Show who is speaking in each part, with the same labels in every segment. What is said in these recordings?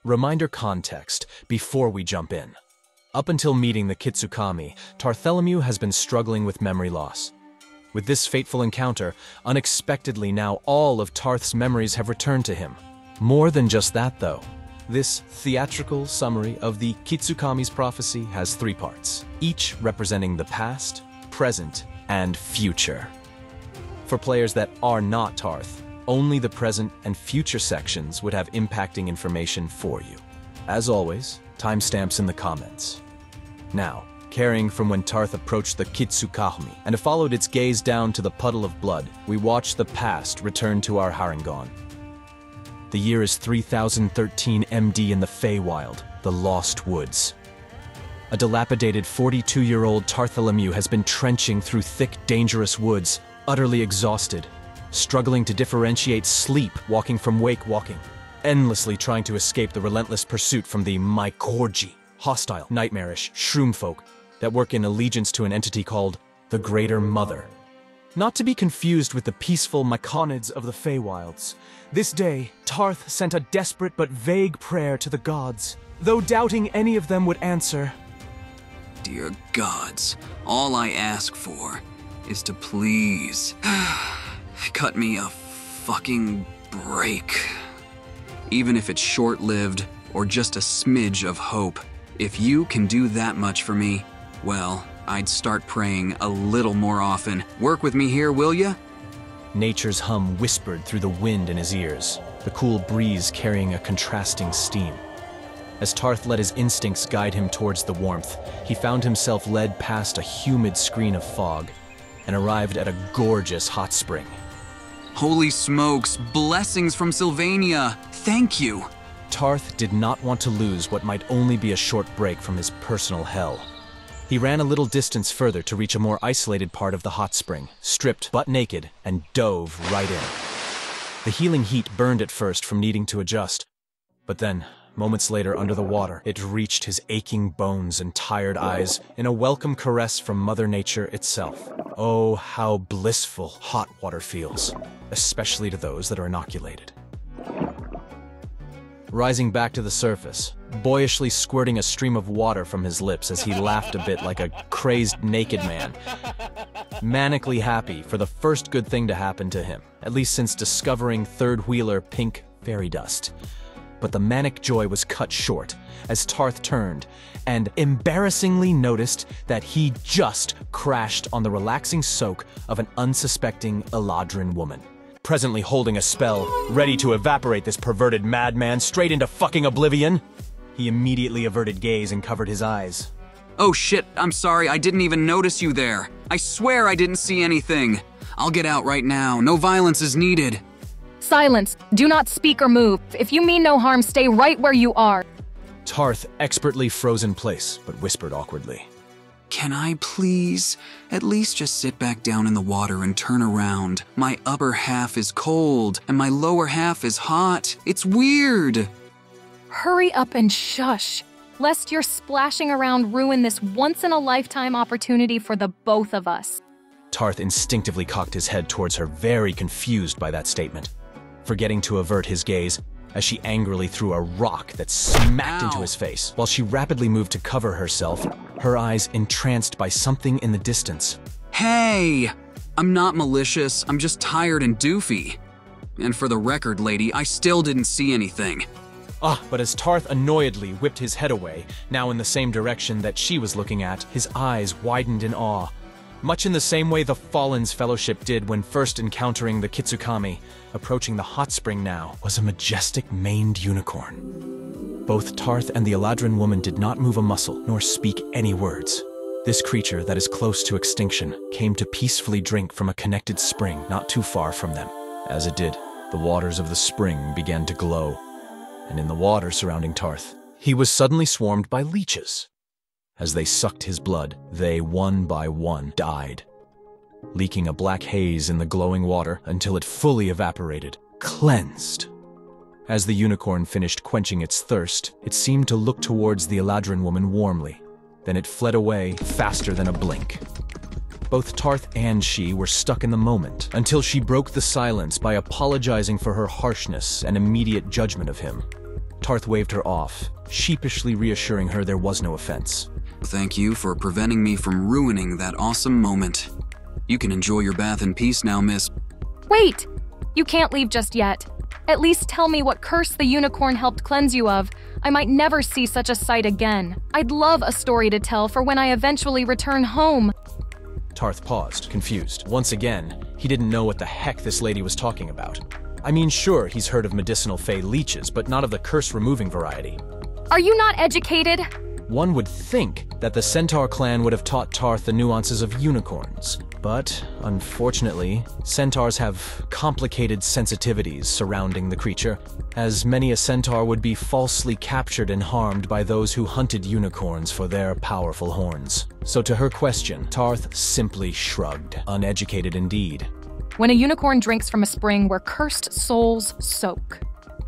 Speaker 1: Reminder context before we jump in. Up until meeting the Kitsukami, Tarthelemew has been struggling with memory loss. With this fateful encounter, unexpectedly now all of Tarth's memories have returned to him. More than just that though. This theatrical summary of the Kitsukami's prophecy has 3 parts, each representing the past, present, and future. For players that are not Tarth, only the present and future sections would have impacting information for you. As always, timestamps in the comments. Now, carrying from when Tarth approached the Kitsukami and followed its gaze down to the puddle of blood, we watch the past return to our Harengon. The year is 3013 MD in the Feywild, the Lost Woods. A dilapidated 42-year-old Tarthelemew has been trenching through thick, dangerous woods, utterly exhausted, struggling to differentiate sleep walking from wake walking, endlessly trying to escape the relentless pursuit from the Mykorji, hostile, nightmarish shroom folk that work in allegiance to an entity called the Greater Mother. Not to be confused with the peaceful Myconids of the Feywilds. This day, Tarth sent a desperate but vague prayer to the gods, though doubting any of them would answer.
Speaker 2: Dear gods, all I ask for is to please cut me a fucking break. Even if it's short-lived or just a smidge of hope, if you can do that much for me, well, I'd start praying a little more often. Work with me here, will ya?
Speaker 1: Nature's hum whispered through the wind in his ears, the cool breeze carrying a contrasting steam. As Tarth let his instincts guide him towards the warmth, he found himself led past a humid screen of fog and arrived at a gorgeous hot spring.
Speaker 2: Holy smokes, blessings from Sylvania! Thank you!
Speaker 1: Tarth did not want to lose what might only be a short break from his personal hell. He ran a little distance further to reach a more isolated part of the hot spring, stripped butt naked, and dove right in. The healing heat burned at first from needing to adjust, but then, moments later under the water, it reached his aching bones and tired eyes in a welcome caress from Mother Nature itself. Oh, how blissful hot water feels, especially to those that are inoculated. Rising back to the surface, boyishly squirting a stream of water from his lips as he laughed a bit like a crazed naked man. Manically happy for the first good thing to happen to him, at least since discovering third-wheeler pink fairy dust. But the manic joy was cut short as Tarth turned and embarrassingly noticed that he just crashed on the relaxing soak of an unsuspecting Eladrin woman, presently holding a spell, ready to evaporate this perverted madman straight into fucking oblivion. He immediately averted gaze and covered his eyes.
Speaker 2: Oh shit, I'm sorry, I didn't even notice you there. I swear I didn't see anything. I'll get out right now, no violence is needed.
Speaker 3: Silence, do not speak or move. If you mean no harm, stay right where you are.
Speaker 1: Tarth expertly froze in place, but whispered awkwardly.
Speaker 2: Can I please at least just sit back down in the water and turn around? My upper half is cold and my lower half is hot. It's weird.
Speaker 3: Hurry up and shush, lest your splashing around ruin this once-in-a-lifetime opportunity for the both of us.
Speaker 1: Tarth instinctively cocked his head towards her, very confused by that statement, forgetting to avert his gaze as she angrily threw a rock that smacked into his face, while she rapidly moved to cover herself, her eyes entranced by something in the distance.
Speaker 2: Hey! I'm not malicious, I'm just tired and doofy. And for the record, lady, I still didn't see anything.
Speaker 1: But as Tarth annoyedly whipped his head away, now in the same direction that she was looking at, his eyes widened in awe. Much in the same way the Fallen's fellowship did when first encountering the Kitsukami, approaching the hot spring now was a majestic maned unicorn. Both Tarth and the Eladrin woman did not move a muscle nor speak any words. This creature that is close to extinction came to peacefully drink from a connected spring not too far from them. As it did, the waters of the spring began to glow, and in the water surrounding Tarth, he was suddenly swarmed by leeches. As they sucked his blood, they, one by one, died, leaking a black haze in the glowing water until it fully evaporated, cleansed. As the unicorn finished quenching its thirst, it seemed to look towards the Eladrin woman warmly. Then it fled away faster than a blink. Both Tarth and she were stuck in the moment until she broke the silence by apologizing for her harshness and immediate judgment of him. Tarth waved her off, sheepishly reassuring her there was no offense.
Speaker 2: Thank you for preventing me from ruining that awesome moment. You can enjoy your bath in peace now, miss.
Speaker 3: Wait! You can't leave just yet. At least tell me what curse the unicorn helped cleanse you of. I might never see such a sight again. I'd love a story to tell for when I eventually return home.
Speaker 1: Tarth paused, confused. Once again, he didn't know what the heck this lady was talking about. I mean, sure, he's heard of medicinal fey leeches, but not of the curse-removing variety.
Speaker 3: Are you not educated?
Speaker 1: One would think that the Centaur clan would have taught Tarth the nuances of unicorns. But, unfortunately, centaurs have complicated sensitivities surrounding the creature, as many a centaur would be falsely captured and harmed by those who hunted unicorns for their powerful horns. So to her question, Tarth simply shrugged, uneducated indeed.
Speaker 3: When a unicorn drinks from a spring where cursed souls soak,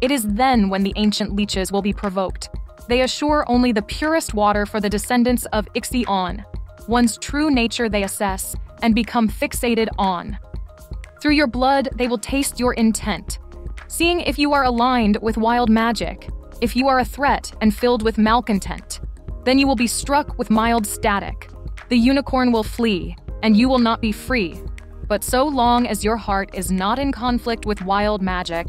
Speaker 3: it is then when the ancient leeches will be provoked. They assure only the purest water for the descendants of Ixion. One's true nature they assess and become fixated on. Through your blood, they will taste your intent, seeing if you are aligned with wild magic, if you are a threat and filled with malcontent. Then you will be struck with mild static. The unicorn will flee, and you will not be free. But so long as your heart is not in conflict with wild magic,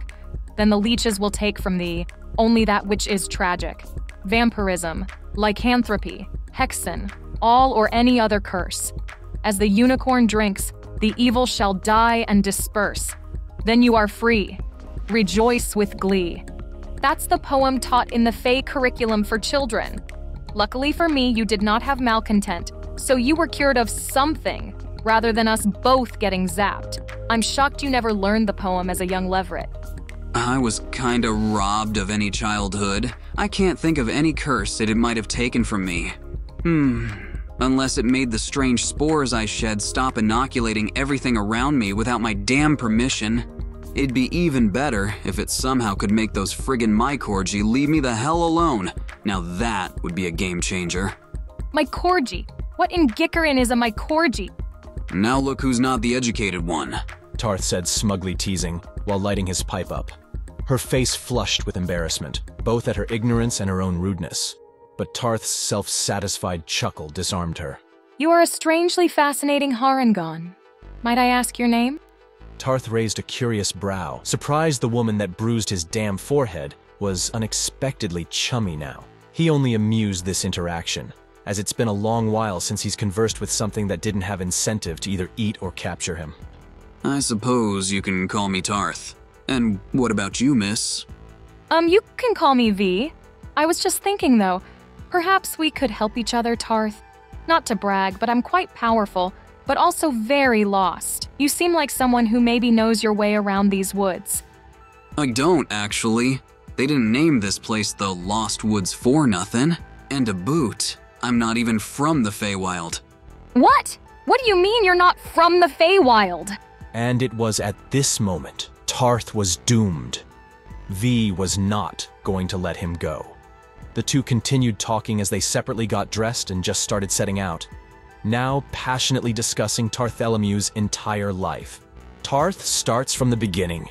Speaker 3: then the leeches will take from thee only that which is tragic. Vampirism, lycanthropy, hexen, all or any other curse. As the unicorn drinks, the evil shall die and disperse. Then you are free. Rejoice with glee. That's the poem taught in the Fey curriculum for children. Luckily for me, you did not have malcontent, so you were cured of something, rather than us both getting zapped. I'm shocked you never learned the poem as a young leveret.
Speaker 2: I was kinda robbed of any childhood. I can't think of any curse it might have taken from me. Unless it made the strange spores I shed stop inoculating everything around me without my damn permission. It'd be even better if it somehow could make those friggin' mycorgi leave me the hell alone. Now that would be a game changer.
Speaker 3: Mycorgi? What in Gikarin is a mycorgi?
Speaker 2: Now look who's not the educated one,
Speaker 1: Tarth said, smugly teasing, while lighting his pipe up. Her face flushed with embarrassment, both at her ignorance and her own rudeness. But Tarth's self-satisfied chuckle disarmed her.
Speaker 3: You are a strangely fascinating Harangon. Might I ask your name?
Speaker 1: Tarth raised a curious brow, surprised the woman that bruised his damn forehead was unexpectedly chummy now. He only amused this interaction, as it's been a long while since he's conversed with something that didn't have incentive to either eat or capture him.
Speaker 2: I suppose you can call me Tarth. And what about you, miss?
Speaker 3: You can call me V. I was just thinking, though, perhaps we could help each other, Tarth. Not to brag, but I'm quite powerful, but also very lost. You seem like someone who maybe knows your way around these woods.
Speaker 2: I don't, actually. They didn't name this place the Lost Woods for nothing. And to boot, I'm not even from the Feywild.
Speaker 3: What? What do you mean you're not from the Feywild?
Speaker 1: And it was at this moment Tarth was doomed. V was not going to let him go. The two continued talking as they separately got dressed and just started setting out, now passionately discussing Tarthelemew's entire life. Tarth starts from the beginning,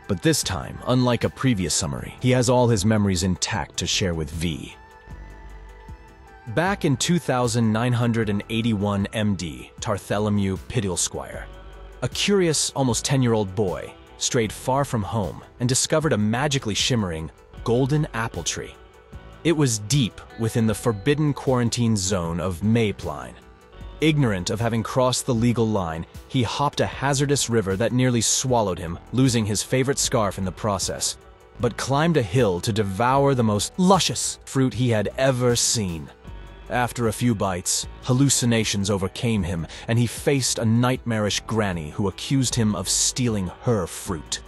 Speaker 1: but this time, unlike a previous summary, he has all his memories intact to share with V. Back in 2981 MD, Tarthelemew Piddlesquire, a curious, almost 10-year-old boy, strayed far from home and discovered a magically shimmering golden apple tree. It was deep within the forbidden quarantine zone of Maypline. Ignorant of having crossed the legal line, he hopped a hazardous river that nearly swallowed him, losing his favorite scarf in the process, but climbed a hill to devour the most luscious fruit he had ever seen. After a few bites, hallucinations overcame him, and he faced a nightmarish granny who accused him of stealing her fruit.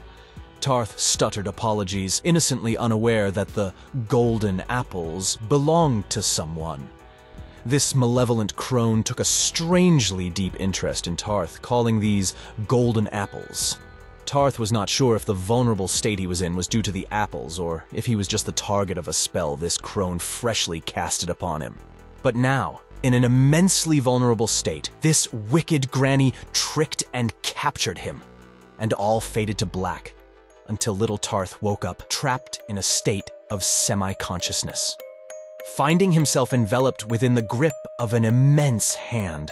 Speaker 1: Tarth stuttered apologies, innocently unaware that the golden apples belonged to someone. This malevolent crone took a strangely deep interest in Tarth, calling these golden apples. Tarth was not sure if the vulnerable state he was in was due to the apples, or if he was just the target of a spell this crone freshly casted upon him. But now, in an immensely vulnerable state, this wicked granny tricked and captured him, and all faded to black. until little Tarth woke up trapped in a state of semi-consciousness, finding himself enveloped within the grip of an immense hand,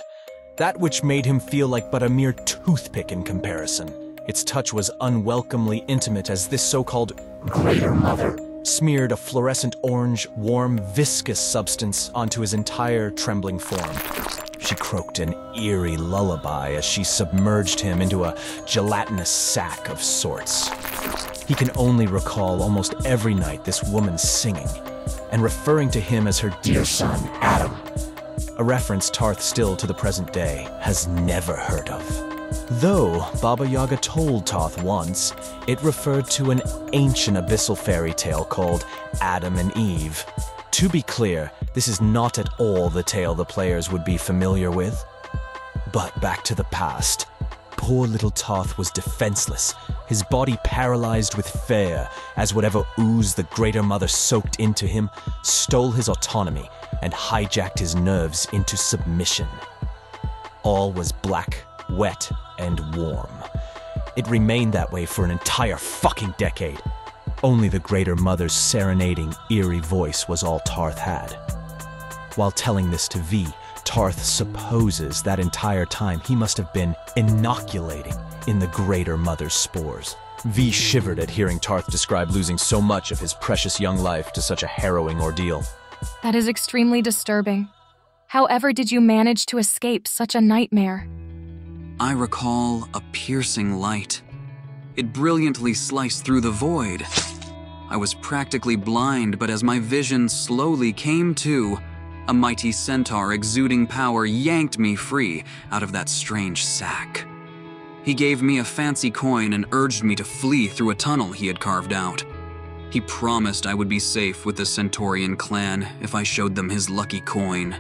Speaker 1: that which made him feel like but a mere toothpick in comparison. Its touch was unwelcomely intimate as this so-called Greater Mother smeared a fluorescent orange, warm, viscous substance onto his entire trembling form. She croaked an eerie lullaby as she submerged him into a gelatinous sack of sorts. He can only recall almost every night this woman singing and referring to him as her dear son, Adam, a reference Tarth still to the present day has never heard of. Though Baba Yaga told Tarth once, it referred to an ancient abyssal fairy tale called Adam and Eve. To be clear, this is not at all the tale the players would be familiar with. But back to the past. Poor little Tarth was defenseless, his body paralyzed with fear as whatever ooze the Greater Mother soaked into him stole his autonomy and hijacked his nerves into submission. All was black, wet, and warm. It remained that way for an entire fucking decade. Only the Greater Mother's serenading, eerie voice was all Tarth had. While telling this to V, Tarth supposes that entire time he must have been inoculating in the Greater Mother's spores. V shivered at hearing Tarth describe losing so much of his precious young life to such a harrowing ordeal.
Speaker 3: That is extremely disturbing. However did you manage to escape such a nightmare?
Speaker 2: I recall a piercing light. It brilliantly sliced through the void. I was practically blind, but as my vision slowly came to, a mighty centaur exuding power yanked me free out of that strange sack. He gave me a fancy coin and urged me to flee through a tunnel he had carved out. He promised I would be safe with the Centaurian clan if I showed them his lucky coin.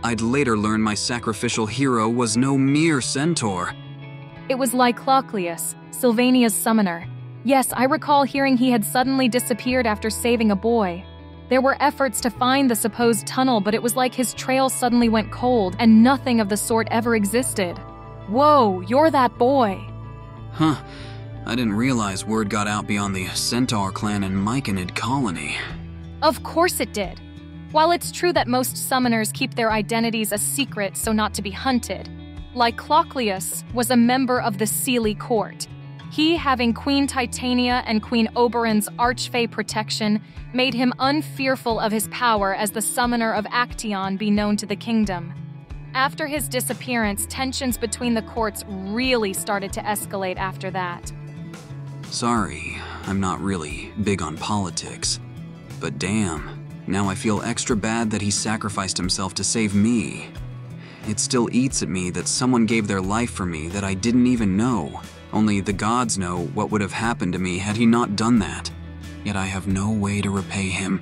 Speaker 2: I'd later learn my sacrificial hero was no mere centaur.
Speaker 3: It was Lyclocleus, Sylvania's summoner. Yes, I recall hearing he had suddenly disappeared after saving a boy. There were efforts to find the supposed tunnel, but it was like his trail suddenly went cold and nothing of the sort ever existed. Whoa, you're that boy.
Speaker 2: Huh. I didn't realize word got out beyond the Centaur clan and Myconid colony.
Speaker 3: Of course it did. While it's true that most summoners keep their identities a secret so not to be hunted, Lyclocleus was a member of the Seelie court. He, having Queen Titania and Queen Oberon's archfey protection, made him unfearful of his power as the summoner of Actaeon be known to the kingdom. After his disappearance, tensions between the courts really started to escalate after that.
Speaker 2: Sorry, I'm not really big on politics. But damn, now I feel extra bad that he sacrificed himself to save me. It still eats at me that someone gave their life for me that I didn't even know. Only the gods know what would have happened to me had he not done that. Yet I have no way to repay him.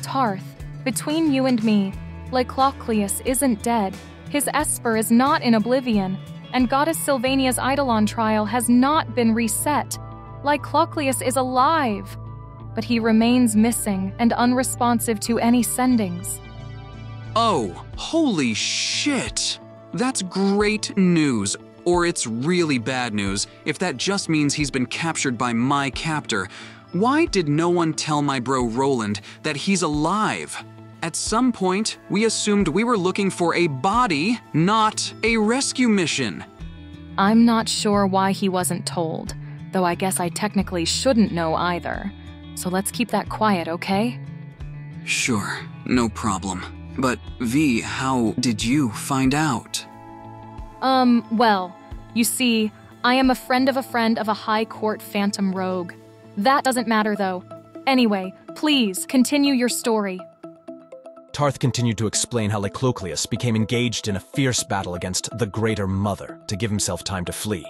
Speaker 3: Tarth, between you and me, Lyclocleus isn't dead. His Esper is not in oblivion, and Goddess Sylvania's Eidolon trial has not been reset. Lyclocleus is alive, but he remains missing and unresponsive to any sendings.
Speaker 2: Oh, holy shit! That's great news. Or it's really bad news if that just means he's been captured by my captor. Why did no one tell my bro Roland that he's alive? At some point, we assumed we were looking for a body, not a rescue mission.
Speaker 3: I'm not sure why he wasn't told, though I guess I technically shouldn't know either. So let's keep that quiet, okay?
Speaker 2: Sure, no problem. But V, how did you find out?
Speaker 3: Well, you see, I am a friend of a high court phantom rogue. That doesn't matter, though. Anyway, please, continue your story.
Speaker 1: Tarth continued to explain how Lyclocleus became engaged in a fierce battle against the Greater Mother to give himself time to flee.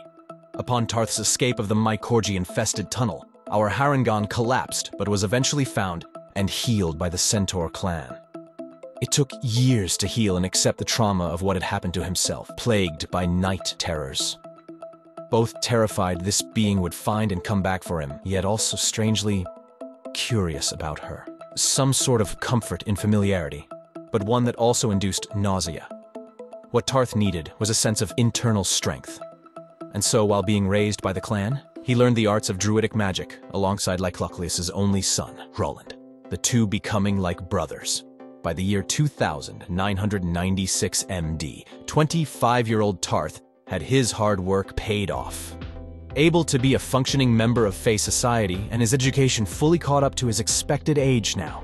Speaker 1: Upon Tarth's escape of the Mycorgi-infested tunnel, our Harangon collapsed but was eventually found and healed by the Centaur clan. It took years to heal and accept the trauma of what had happened to himself, plagued by night terrors. Both terrified this being would find and come back for him, yet also strangely curious about her. Some sort of comfort in familiarity, but one that also induced nausea. What Tarth needed was a sense of internal strength. And so while being raised by the clan, He learned the arts of druidic magic alongside Lyclocleus's only son, Roland, the two becoming like brothers. By the year 2996 MD, 25-year-old Tarth had his hard work paid off. Able to be a functioning member of Fey society and his education fully caught up to his expected age now.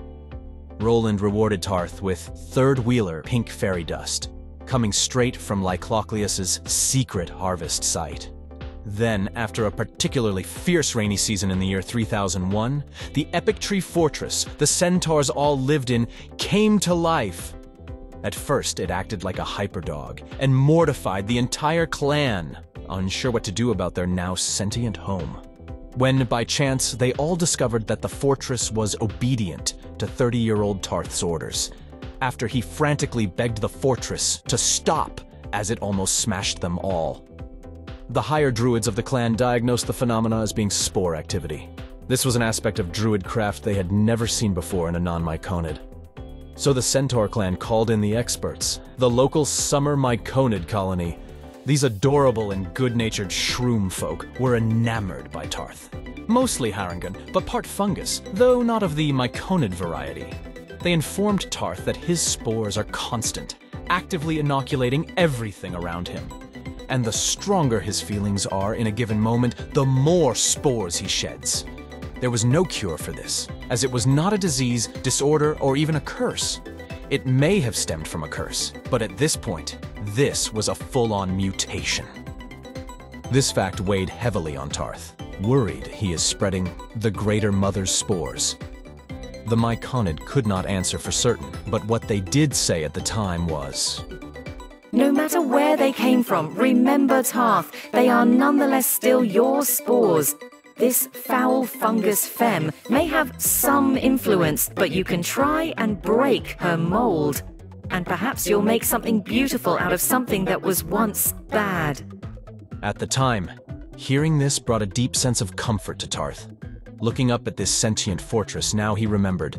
Speaker 1: Roland rewarded Tarth with third-wheeler pink fairy dust, coming straight from Lyclocleus's secret harvest site. Then, after a particularly fierce rainy season in the year 3001, the epic tree fortress the centaurs all lived in came to life. At first, it acted like a hyperdog and mortified the entire clan, unsure what to do about their now sentient home. When, by chance, they all discovered that the fortress was obedient to 30-year-old Tarth's orders, after he frantically begged the fortress to stop as it almost smashed them all. The higher druids of the clan diagnosed the phenomena as being spore activity. This was an aspect of druid craft they had never seen before in a non-Myconid. So the Centaur clan called in the experts, the local summer Myconid colony. These adorable and good-natured shroom folk were enamored by Tarth. Mostly Harangan, but part fungus, though not of the Myconid variety. They informed Tarth that his spores are constant, actively inoculating everything around him. And the stronger his feelings are in a given moment, the more spores he sheds. There was no cure for this, as it was not a disease, disorder, or even a curse. It may have stemmed from a curse, but at this point, this was a full-on mutation. This fact weighed heavily on Tarth, worried he is spreading the Greater Mother's spores. The Myconid could not answer for certain, but what they did say at the time was,
Speaker 4: "No matter where they came from, remember Tarth, they are nonetheless still your spores. This foul fungus femme may have some influence, but you can try and break her mold. And perhaps you'll make something beautiful out of something that was once bad."
Speaker 1: At the time, hearing this brought a deep sense of comfort to Tarth. Looking up at this sentient fortress, now he remembered.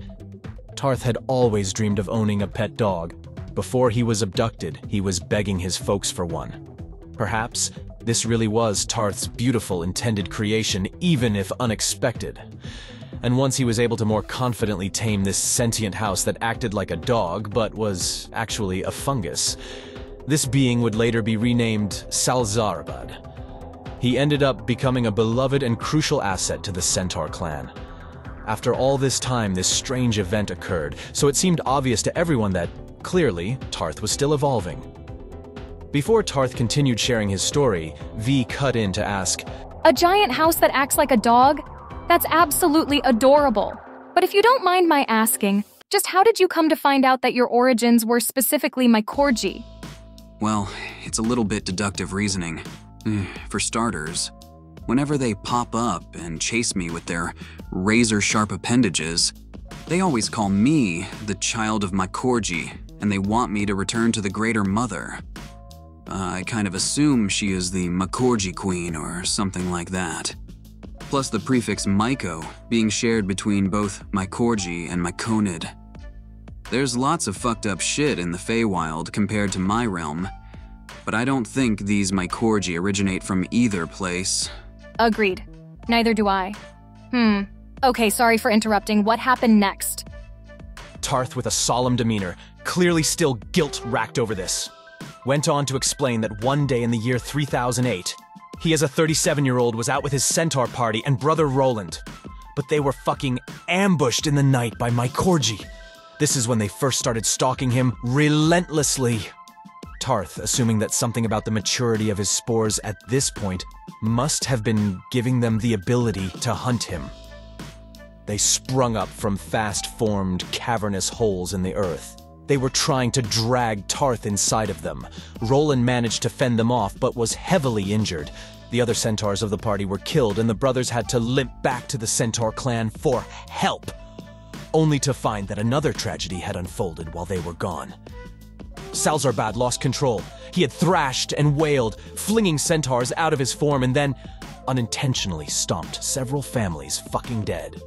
Speaker 1: Tarth had always dreamed of owning a pet dog. Before he was abducted, he was begging his folks for one. Perhaps this really was Tarth's beautiful intended creation, even if unexpected. And once he was able to more confidently tame this sentient house that acted like a dog, but was actually a fungus, this being would later be renamed Salzarabad. He ended up becoming a beloved and crucial asset to the Centaur clan. After all this time, this strange event occurred, so it seemed obvious to everyone that, clearly, Tarth was still evolving. Before Tarth continued sharing his story, V cut in to ask,
Speaker 3: A giant house that acts like a dog? That's absolutely adorable. But if you don't mind my asking, just how did you come to find out that your origins were specifically Mycorgi?
Speaker 2: Well, it's a little bit deductive reasoning. For starters, whenever they pop up and chase me with their razor-sharp appendages, they always call me the child of Mycorgi, and they want me to return to the Greater Mother. I kind of assume she is the Mycorgi Queen or something like that. Plus the prefix Myco being shared between both Mycorgi and Myconid. There's lots of fucked up shit in the Feywild compared to my realm, but I don't think these Mycorgi originate from either place.
Speaker 3: Agreed. Neither do I. Okay, sorry for interrupting. What happened next?
Speaker 1: Tarth, with a solemn demeanor, clearly still guilt-racked over this, went on to explain that one day in the year 3008, he as a 37-year-old was out with his centaur party and brother Roland, but they were fucking ambushed in the night by Mycorgi. This is when they first started stalking him relentlessly. Tarth, assuming that something about the maturity of his spores at this point must have been giving them the ability to hunt him. They sprung up from fast-formed, cavernous holes in the earth. They were trying to drag Tarth inside of them. Roland managed to fend them off, but was heavily injured. The other centaurs of the party were killed, and the brothers had to limp back to the Centaur clan for help, only to find that another tragedy had unfolded while they were gone. Salzarbad lost control. He had thrashed and wailed, flinging centaurs out of his form, and then unintentionally stomped several families fucking dead.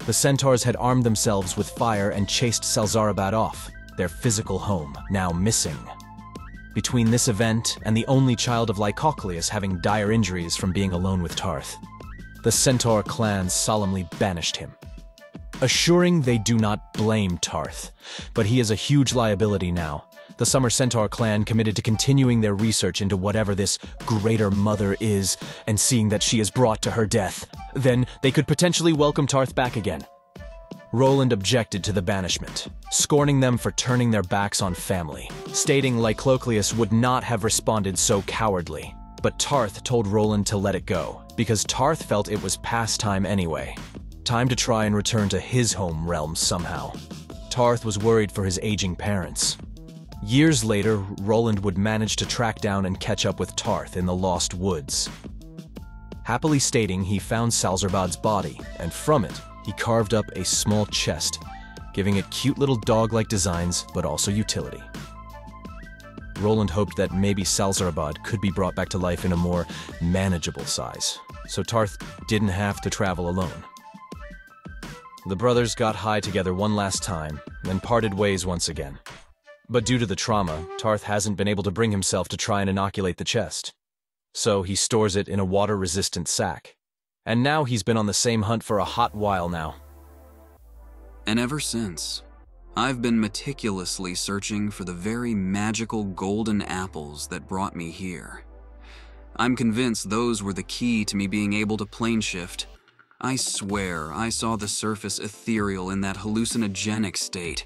Speaker 1: The centaurs had armed themselves with fire and chased Salzarabad off, their physical home, now missing. Between this event and the only child of Lycocleus having dire injuries from being alone with Tarth, the Centaur clan solemnly banished him, assuring they do not blame Tarth, but he is a huge liability now. The Summer Centaur clan committed to continuing their research into whatever this greater mother is, and seeing that she is brought to her death, then they could potentially welcome Tarth back again. Roland objected to the banishment, scorning them for turning their backs on family, stating Lyclocleus would not have responded so cowardly. But Tarth told Roland to let it go, because Tarth felt it was past time anyway. Time to try and return to his home realm somehow. Tarth was worried for his aging parents. Years later, Roland would manage to track down and catch up with Tarth in the Lost Woods. Happily stating he found Salzerbad's body, and from it, he carved up a small chest, giving it cute little dog-like designs, but also utility. Roland hoped that maybe Salzerbad could be brought back to life in a more manageable size, so Tarth didn't have to travel alone. The brothers got high together one last time, then parted ways once again. But due to the trauma, Tarth hasn't been able to bring himself to try and inoculate the chest. So he stores it in a water-resistant sack. And now he's been on the same hunt for a hot while now.
Speaker 2: And ever since, I've been meticulously searching for the very magical golden apples that brought me here. I'm convinced those were the key to me being able to plane shift. I swear I saw the surface ethereal in that hallucinogenic state.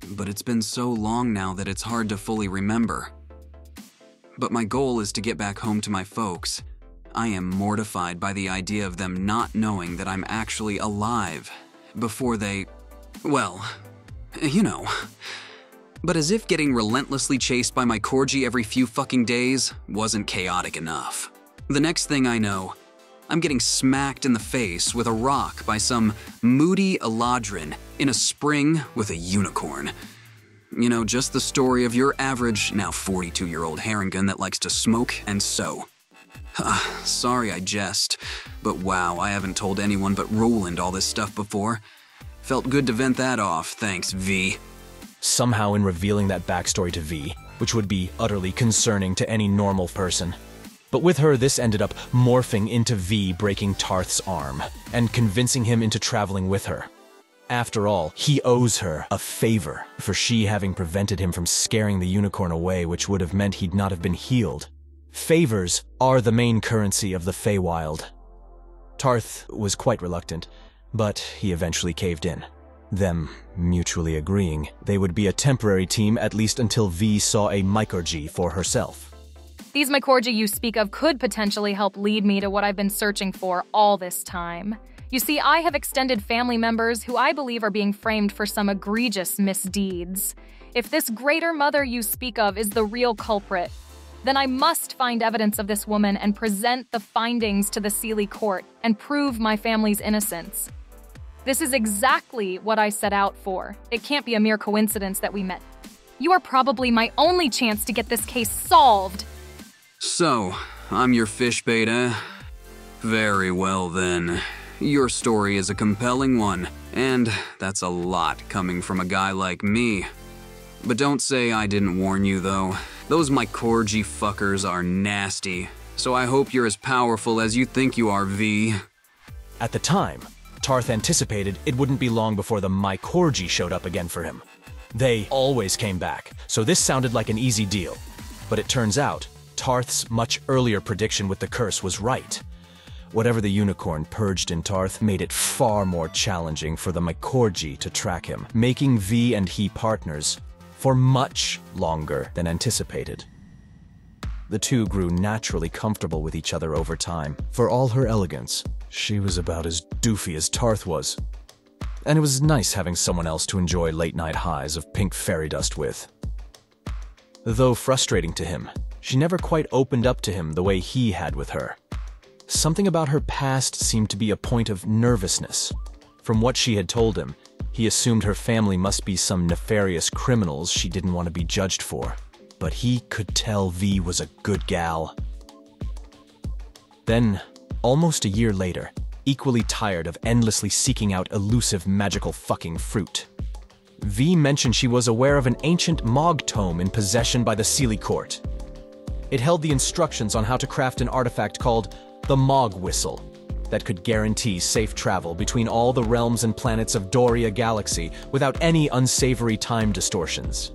Speaker 2: But it's been so long now that it's hard to fully remember. But my goal is to get back home to my folks. I am mortified by the idea of them not knowing that I'm actually alive before they, well, you know. But as if getting relentlessly chased by my corgi every few fucking days wasn't chaotic enough. The next thing I know, I'm getting smacked in the face with a rock by some moody Eladrin in a spring with a unicorn. You know, just the story of your average, now 42-year-old Harengon that likes to smoke and sew. Sorry I jest, but wow, I haven't told anyone but Roland all this stuff before. Felt good to vent that off, thanks, V.
Speaker 1: Somehow in revealing that backstory to V, which would be utterly concerning to any normal person. But with her, this ended up morphing into V breaking Tarth's arm, and convincing him into traveling with her. After all, he owes her a favor for she having prevented him from scaring the unicorn away, which would have meant he'd not have been healed. Favors are the main currency of the Feywild. Tarth was quite reluctant, but he eventually caved in. Them mutually agreeing they would be a temporary team at least until V saw a Mycorgi for herself.
Speaker 3: These Mycorgi you speak of could potentially help lead me to what I've been searching for all this time. You see, I have extended family members who I believe are being framed for some egregious misdeeds. If this greater mother you speak of is the real culprit, then I must find evidence of this woman and present the findings to the Seelie court and prove my family's innocence. This is exactly what I set out for. It can't be a mere coincidence that we met. You are probably my only chance to get this case solved.
Speaker 2: So, I'm your fish bait, eh? Very well then. Your story is a compelling one, and that's a lot coming from a guy like me. But don't say I didn't warn you, though. Those Mycorgi fuckers are nasty, so I hope you're as powerful as you think you are, V.
Speaker 1: At the time, Tarth anticipated it wouldn't be long before the Mycorgi showed up again for him. They always came back, so this sounded like an easy deal. But it turns out, Tarth's much earlier prediction with the curse was right. Whatever the unicorn purged in Tarth made it far more challenging for the Mycorgi to track him, making V and he partners for much longer than anticipated. The two grew naturally comfortable with each other over time. For all her elegance, she was about as doofy as Tarth was. And it was nice having someone else to enjoy late-night highs of pink fairy dust with. Though frustrating to him, she never quite opened up to him the way he had with her. Something about her past seemed to be a point of nervousness. From what she had told him, he assumed her family must be some nefarious criminals she didn't want to be judged for. But he could tell V was a good gal. Then, almost a year later, equally tired of endlessly seeking out elusive magical fucking fruit, V mentioned she was aware of an ancient Mog tome in possession by the Seelie court. It held the instructions on how to craft an artifact called the Mog Whistle. that could guarantee safe travel between all the realms and planets of Doria Galaxy without any unsavory time distortions.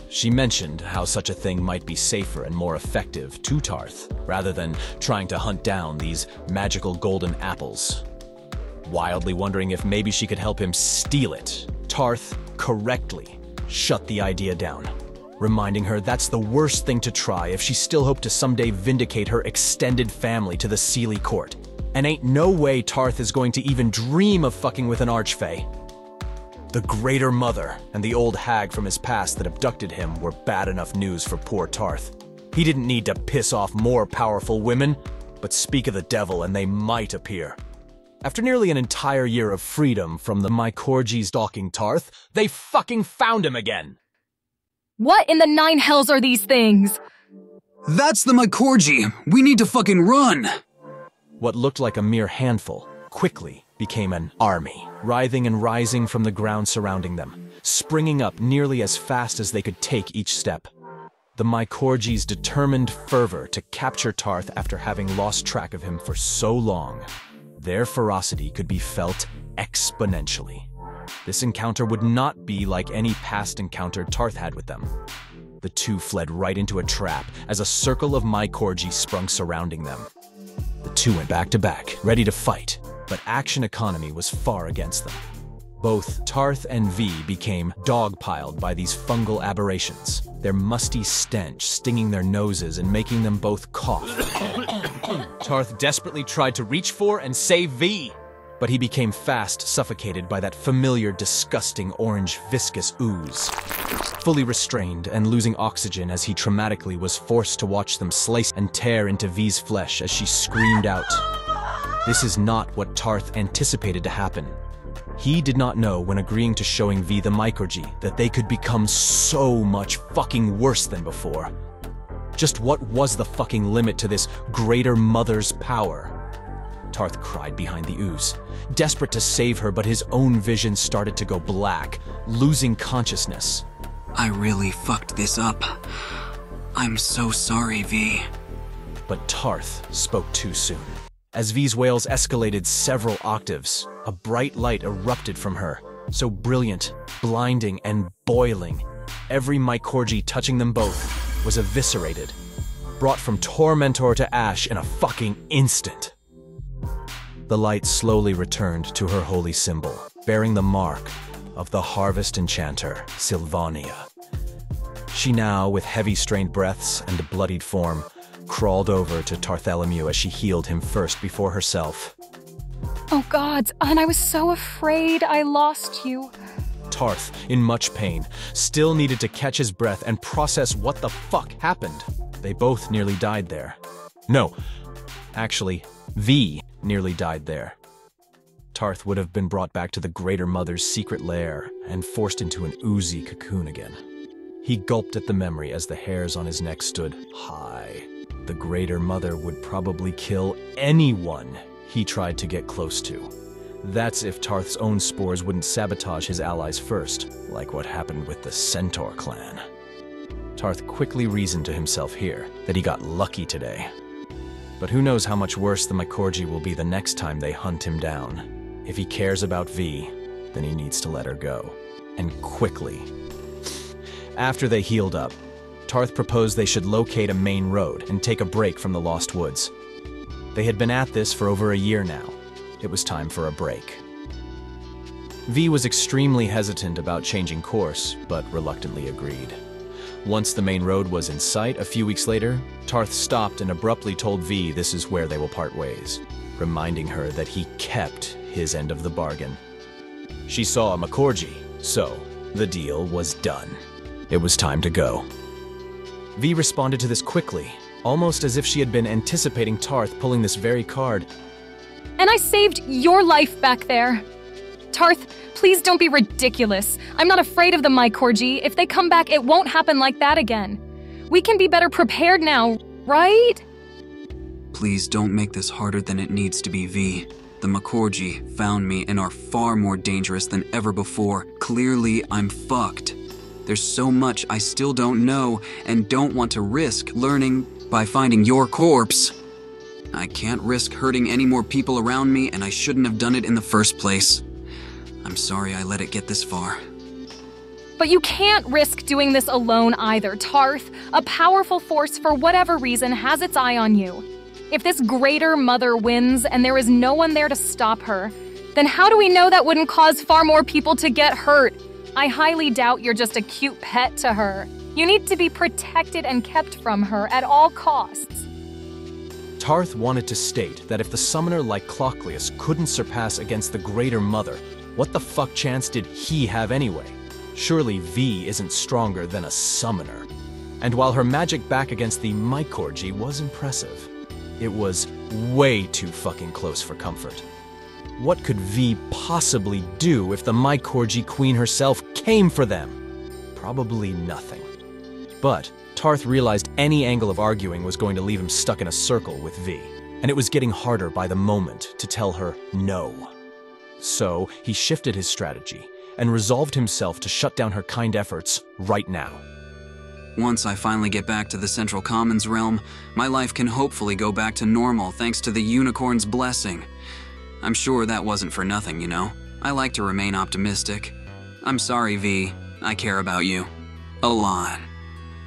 Speaker 1: She mentioned how such a thing might be safer and more effective to Tarth, rather than trying to hunt down these magical golden apples. Wildly wondering if maybe she could help him steal it, Tarth correctly shut the idea down, reminding her that's the worst thing to try if she still hoped to someday vindicate her extended family to the Seelie court. And ain't no way Tarth is going to even dream of fucking with an archfey. The Greater Mother and the old hag from his past that abducted him were bad enough news for poor Tarth. He didn't need to piss off more powerful women, but speak of the devil and they might appear. After nearly an entire year of freedom from the Mycorgies stalking Tarth, they fucking found him again!
Speaker 3: What in the nine hells are these things?
Speaker 2: That's the Mycorgi! We need to fucking run!
Speaker 1: What looked like a mere handful quickly became an army, writhing and rising from the ground surrounding them, springing up nearly as fast as they could take each step. The Mycorgi's determined fervor to capture Tarth after having lost track of him for so long. Their ferocity could be felt exponentially. This encounter would not be like any past encounter Tarth had with them. The two fled right into a trap as a circle of Mycorgi sprung surrounding them. The two went back to back, ready to fight, but action economy was far against them. Both Tarth and V became dogpiled by these fungal aberrations, their musty stench stinging their noses and making them both cough. Tarth desperately tried to reach for and save V, but he became fast suffocated by that familiar, disgusting orange viscous ooze. Fully restrained and losing oxygen as he traumatically was forced to watch them slice and tear into V's flesh as she screamed out. This is not what Tarth anticipated to happen. He did not know when agreeing to showing V the Mycorgi that they could become so much fucking worse than before. Just what was the fucking limit to this Greater Mother's power? Tarth cried behind the ooze, desperate to save her, but his own vision started to go black, losing consciousness.
Speaker 2: I really fucked this up. I'm so sorry, V.
Speaker 1: But Tarth spoke too soon. As V's wails escalated several octaves, a bright light erupted from her, so brilliant, blinding, and boiling. Every Mycorgi touching them both was eviscerated, brought from tormentor to ash in a fucking instant. The light slowly returned to her holy symbol, bearing the mark of the Harvest Enchanter, Sylvania. She now, with heavy strained breaths and a bloodied form, crawled over to Tarthelemew as she healed him first before herself.
Speaker 3: Oh gods, and I was so afraid I lost you.
Speaker 1: Tarth, in much pain, still needed to catch his breath and process what the fuck happened. They both nearly died there. No, actually, V nearly died there. Tarth would have been brought back to the Greater Mother's secret lair and forced into an oozy cocoon again. He gulped at the memory as the hairs on his neck stood high. The Greater Mother would probably kill anyone he tried to get close to. That's if Tarth's own spores wouldn't sabotage his allies first, like what happened with the Centaur clan. Tarth quickly reasoned to himself here that he got lucky today. But who knows how much worse the Mycorgi will be the next time they hunt him down. If he cares about V, then he needs to let her go. And quickly. After they healed up, Tarth proposed they should locate a main road and take a break from the Lost Woods. They had been at this for over a year now. It was time for a break. V was extremely hesitant about changing course, but reluctantly agreed. Once the main road was in sight a few weeks later, Tarth stopped and abruptly told V this is where they will part ways, reminding her that he kept his end of the bargain. She saw a Mycorgi, so the deal was done. It was time to go. V responded to this quickly, almost as if she had been anticipating Tarth pulling this very card.
Speaker 3: And I saved your life back there. Tarth, please don't be ridiculous. I'm not afraid of the Mycorgi. If they come back, it won't happen like that again. We can be better prepared now, right?
Speaker 2: Please don't make this harder than it needs to be, V. The Mycorgi found me and are far more dangerous than ever before. Clearly, I'm fucked. There's so much I still don't know and don't want to risk learning by finding your corpse. I can't risk hurting any more people around me, and I shouldn't have done it in the first place. I'm sorry I let it get this far.
Speaker 3: But you can't risk doing this alone either, Tarth. A powerful force, for whatever reason, has its eye on you. If this greater mother wins and there is no one there to stop her, then how do we know that wouldn't cause far more people to get hurt? I highly doubt you're just a cute pet to her. You need to be protected and kept from her at all costs.
Speaker 1: Tarth wanted to state that if the summoner like Clockleus couldn't surpass against the greater mother, what the fuck chance did he have anyway? Surely V isn't stronger than a summoner. And while her magic back against the Mycorgi was impressive, it was way too fucking close for comfort. What could V possibly do if the Mycorgi queen herself came for them? Probably nothing. But Tarth realized any angle of arguing was going to leave him stuck in a circle with V, and it was getting harder by the moment to tell her no. So he shifted his strategy and resolved himself to shut down her kind efforts right now.
Speaker 2: Once I finally get back to the Central Commons realm, my life can hopefully go back to normal thanks to the unicorn's blessing. I'm sure that wasn't for nothing, you know? I like to remain optimistic. I'm sorry, V. I care about you. A lot.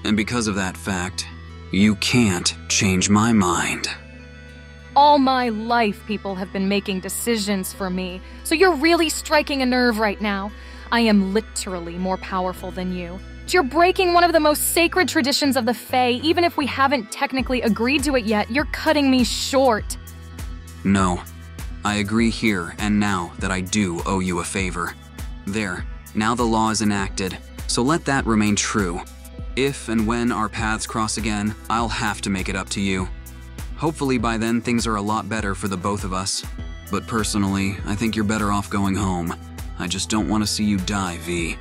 Speaker 2: And because of that fact, you can't change my mind.
Speaker 3: All my life, people have been making decisions for me, so you're really striking a nerve right now. I am literally more powerful than you. You're breaking one of the most sacred traditions of the Fae. Even if we haven't technically agreed to it yet, you're cutting me short.
Speaker 2: No. I agree here and now that I do owe you a favor. There, now the law is enacted, so let that remain true. If and when our paths cross again, I'll have to make it up to you. Hopefully by then things are a lot better for the both of us. But personally, I think you're better off going home. I just don't want to see you die, V.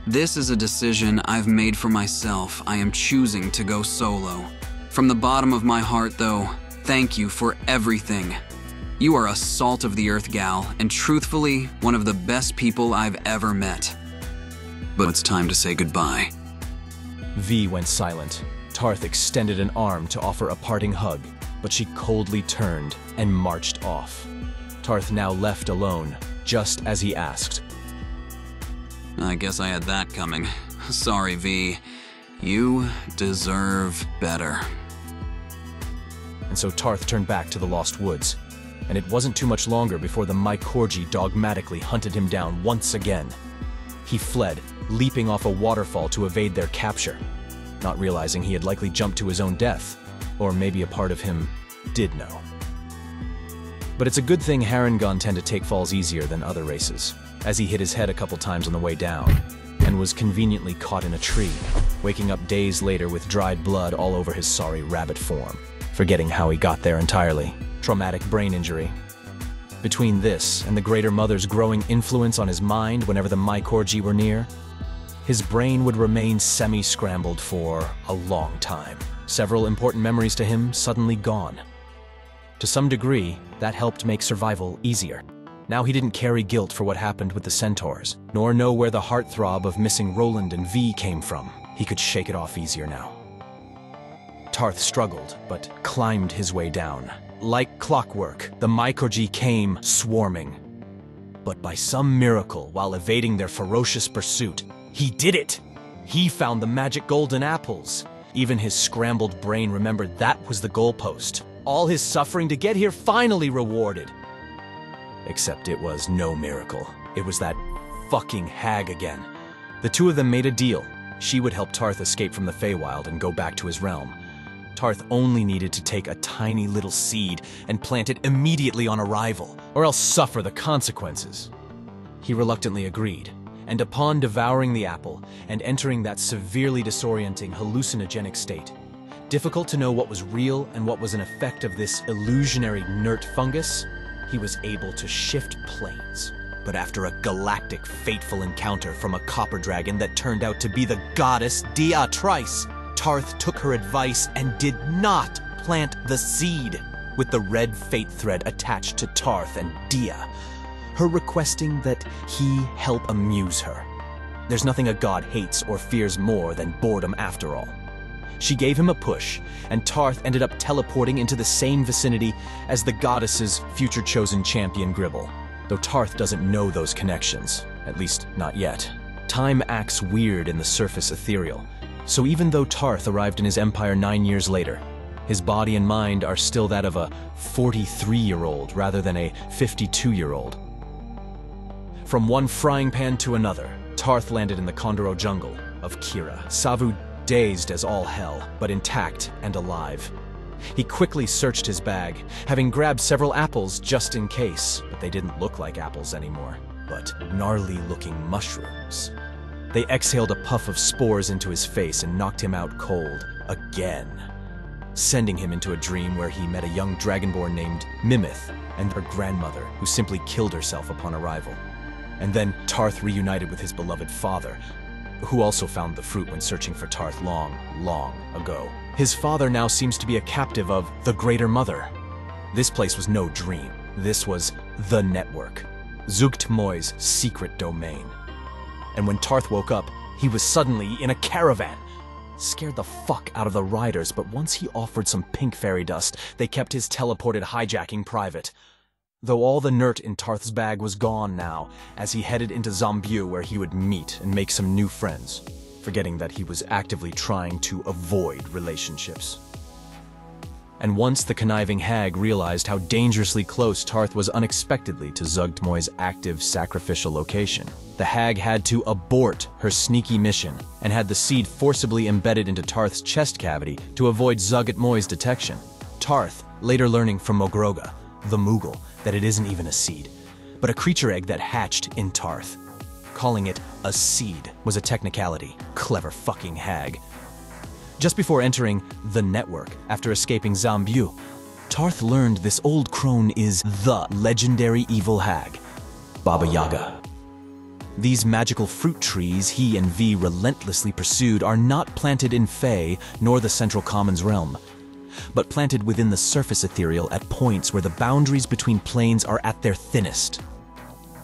Speaker 2: This is a decision I've made for myself. I am choosing to go solo. From the bottom of my heart, though, thank you for everything. You are a salt of the earth gal, and truthfully, one of the best people I've ever met. But it's time to say goodbye.
Speaker 1: V went silent. Tarth extended an arm to offer a parting hug, but she coldly turned and marched off. Tarth now left alone, just as he asked.
Speaker 2: I guess I had that coming. Sorry, V. You deserve better.
Speaker 1: And so Tarth turned back to the Lost Woods, and it wasn't too much longer before the Mycorgi dogmatically hunted him down once again. He fled, leaping off a waterfall to evade their capture, not realizing he had likely jumped to his own death, or maybe a part of him did know. But it's a good thing Harengon tend to take falls easier than other races, as he hit his head a couple times on the way down, and was conveniently caught in a tree, waking up days later with dried blood all over his sorry rabbit form, forgetting how he got there entirely. Traumatic brain injury. Between this and the Greater Mother's growing influence on his mind whenever the Mycorgi were near, his brain would remain semi-scrambled for a long time. Several important memories to him suddenly gone. To some degree, that helped make survival easier. Now he didn't carry guilt for what happened with the centaurs, nor know where the heartthrob of missing Roland and V came from. He could shake it off easier now. Tarth struggled, but climbed his way down. Like clockwork, the Mycorgi came swarming. But by some miracle, while evading their ferocious pursuit, he did it! He found the magic golden apples. Even his scrambled brain remembered that was the goalpost. All his suffering to get here finally rewarded. Except it was no miracle. It was that fucking hag again. The two of them made a deal. She would help Tarth escape from the Feywild and go back to his realm. Tarth only needed to take a tiny little seed and plant it immediately on arrival, or else suffer the consequences. He reluctantly agreed, and upon devouring the apple and entering that severely disorienting hallucinogenic state, difficult to know what was real and what was an effect of this illusionary inert fungus, he was able to shift planes. But after a galactic fateful encounter from a copper dragon that turned out to be the goddess Dia Trice, Tarth took her advice and did not plant the seed, with the red fate thread attached to Tarth and Dia, her requesting that he help amuse her. There's nothing a god hates or fears more than boredom after all. She gave him a push, and Tarth ended up teleporting into the same vicinity as the goddess's future chosen champion Gribble, though Tarth doesn't know those connections, at least not yet. Time acts weird in the surface ethereal, so even though Tarth arrived in his empire 9 years later, his body and mind are still that of a 43-year-old rather than a 52-year-old. From one frying pan to another, Tarth landed in the Kondoro jungle of Kira, Savu dazed as all hell, but intact and alive. He quickly searched his bag, having grabbed several apples just in case, but they didn't look like apples anymore, but gnarly-looking mushrooms. They exhaled a puff of spores into his face and knocked him out cold, again, sending him into a dream where he met a young dragonborn named Mimith and her grandmother, who simply killed herself upon arrival. And then Tarth reunited with his beloved father, who also found the fruit when searching for Tarth long, long ago. His father now seems to be a captive of the Greater Mother. This place was no dream. This was the network, Zugtmoy's secret domain. And when Tarth woke up, he was suddenly in a caravan. Scared the fuck out of the riders, but once he offered some pink fairy dust, they kept his teleported hijacking private. Though all the nert in Tarth's bag was gone now, as he headed into Zombu where he would meet and make some new friends, forgetting that he was actively trying to avoid relationships. And once the conniving hag realized how dangerously close Tarth was unexpectedly to Zugtmoy's active sacrificial location, the hag had to abort her sneaky mission and had the seed forcibly embedded into Tarth's chest cavity to avoid Zugtmoy's detection. Tarth, later learning from Mogroga, the Moogle, that it isn't even a seed, but a creature egg that hatched in Tarth. Calling it a seed was a technicality. Clever fucking hag. Just before entering the network, after escaping Zombu, Tarth learned this old crone is the legendary evil hag, Baba Yaga. These magical fruit trees he and V relentlessly pursued are not planted in Fae nor the Central Commons realm, but planted within the surface ethereal at points where the boundaries between planes are at their thinnest,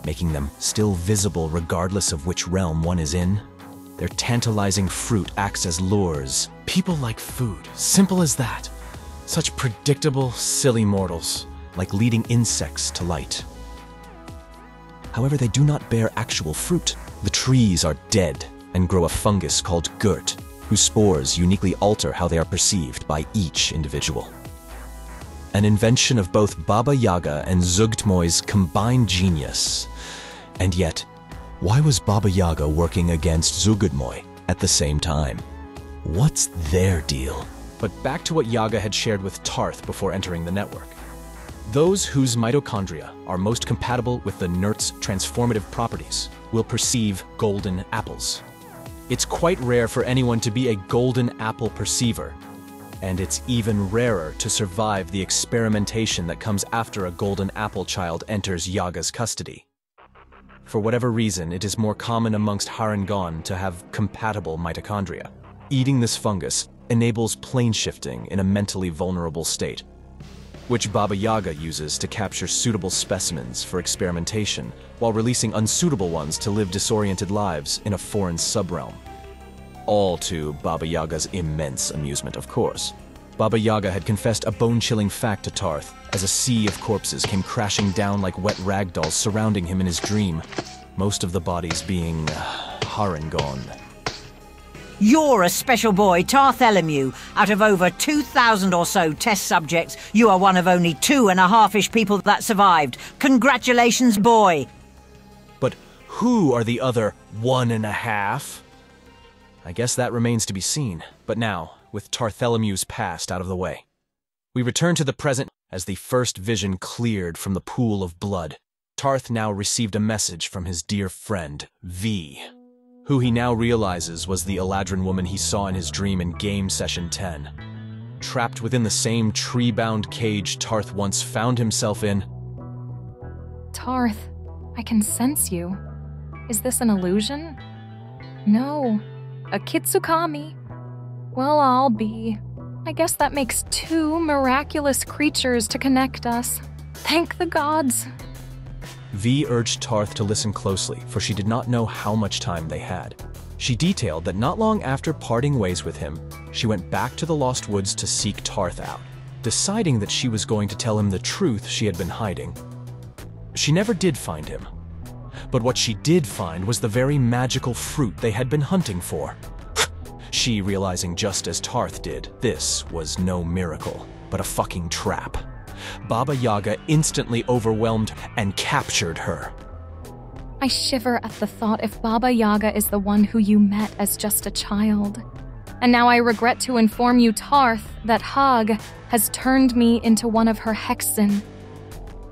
Speaker 1: making them still visible regardless of which realm one is in. Their tantalizing fruit acts as lures. People like food, simple as that. Such predictable, silly mortals, like leading insects to light. However, they do not bear actual fruit. The trees are dead and grow a fungus called Gurt, whose spores uniquely alter how they are perceived by each individual. An invention of both Baba Yaga and Zugtmoy's combined genius. And yet, why was Baba Yaga working against Zugtmoy at the same time? What's their deal? But back to what Yaga had shared with Tarth before entering the network. Those whose mitochondria are most compatible with the nert's transformative properties will perceive golden apples. It's quite rare for anyone to be a golden apple perceiver, and it's even rarer to survive the experimentation that comes after a golden apple child enters Yaga's custody. For whatever reason, it is more common amongst Harengon to have compatible mitochondria. Eating this fungus enables plane shifting in a mentally vulnerable state, which Baba Yaga uses to capture suitable specimens for experimentation, while releasing unsuitable ones to live disoriented lives in a foreign subrealm. All to Baba Yaga's immense amusement, of course. Baba Yaga had confessed a bone-chilling fact to Tarth as a sea of corpses came crashing down like wet ragdolls surrounding him in his dream, most of the bodies being Harengon.
Speaker 5: You're a special boy, Tarthelemew. Out of over 2,000 or so test subjects, you are one of only 2.5-ish people that survived. Congratulations, boy.
Speaker 1: But who are the other 1.5? I guess that remains to be seen. But now, with Tarthelemew's past out of the way, we return to the present as the first vision cleared from the pool of blood. Tarth now received a message from his dear friend, V, who he now realizes was the Eladrin woman he saw in his dream in Game Session 10. Trapped within the same tree-bound cage Tarth once found himself in.
Speaker 3: Tarth, I can sense you. Is this an illusion? No, a Kitsukami. Well, I'll be. I guess that makes 2 miraculous creatures to connect us. Thank the gods.
Speaker 1: V urged Tarth to listen closely, for she did not know how much time they had. She detailed that not long after parting ways with him, she went back to the Lost Woods to seek Tarth out, deciding that she was going to tell him the truth she had been hiding. She never did find him, but what she did find was the very magical fruit they had been hunting for. She, realizing just as Tarth did, this was no miracle, but a fucking trap. Baba Yaga instantly overwhelmed and captured her.
Speaker 3: I shiver at the thought if Baba Yaga is the one who you met as just a child. And now I regret to inform you, Tarth, that Hag has turned me into one of her hexen.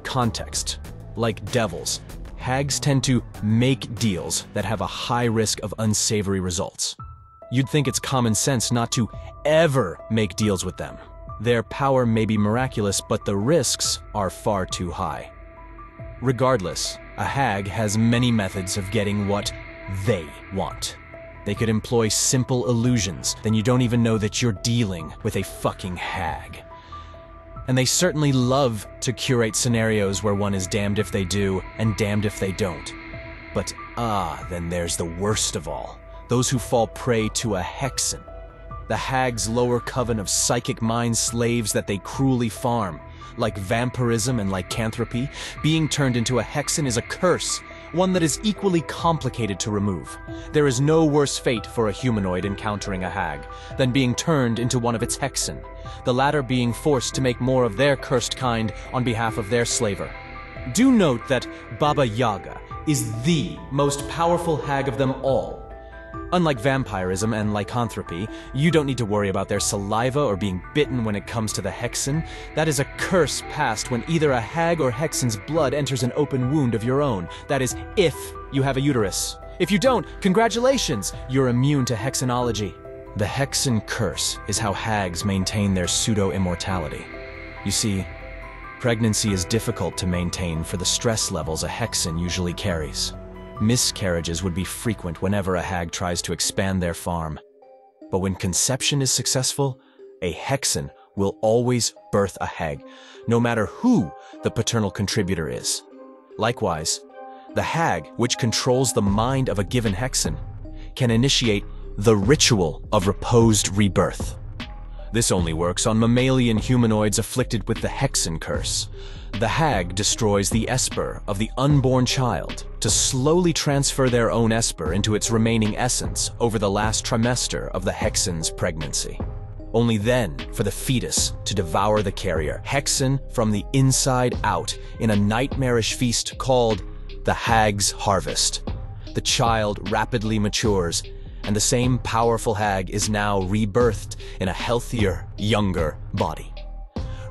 Speaker 1: Context. Like devils, hags tend to make deals that have a high risk of unsavory results. You'd think it's common sense not to ever make deals with them. Their power may be miraculous, but the risks are far too high. Regardless, a hag has many methods of getting what they want. They could employ simple illusions, then you don't even know that you're dealing with a fucking hag. And they certainly love to curate scenarios where one is damned if they do and damned if they don't. But then there's the worst of all. Those who fall prey to a hexen. The hag's lower coven of psychic mind slaves that they cruelly farm. Like vampirism and lycanthropy, being turned into a hexen is a curse, one that is equally complicated to remove. There is no worse fate for a humanoid encountering a hag than being turned into one of its hexen, the latter being forced to make more of their cursed kind on behalf of their slaver. Do note that Baba Yaga is the most powerful hag of them all. Unlike vampirism and lycanthropy, you don't need to worry about their saliva or being bitten when it comes to the hexen. That is a curse passed when either a hag or hexen's blood enters an open wound of your own. That is, if you have a uterus. If you don't, congratulations, you're immune to hexenology. The hexen curse is how hags maintain their pseudo-immortality. You see, pregnancy is difficult to maintain for the stress levels a hexen usually carries. Miscarriages would be frequent whenever a hag tries to expand their farm. But when conception is successful, a hexen will always birth a hag, no matter who the paternal contributor is. Likewise, the hag, which controls the mind of a given hexen, can initiate the ritual of reposed rebirth. This only works on mammalian humanoids afflicted with the hexen curse. The hag destroys the esper of the unborn child to slowly transfer their own esper into its remaining essence over the last trimester of the hexen's pregnancy. Only then for the fetus to devour the carrier, hexen from the inside out, in a nightmarish feast called the Hag's Harvest. The child rapidly matures, and the same powerful hag is now rebirthed in a healthier, younger body,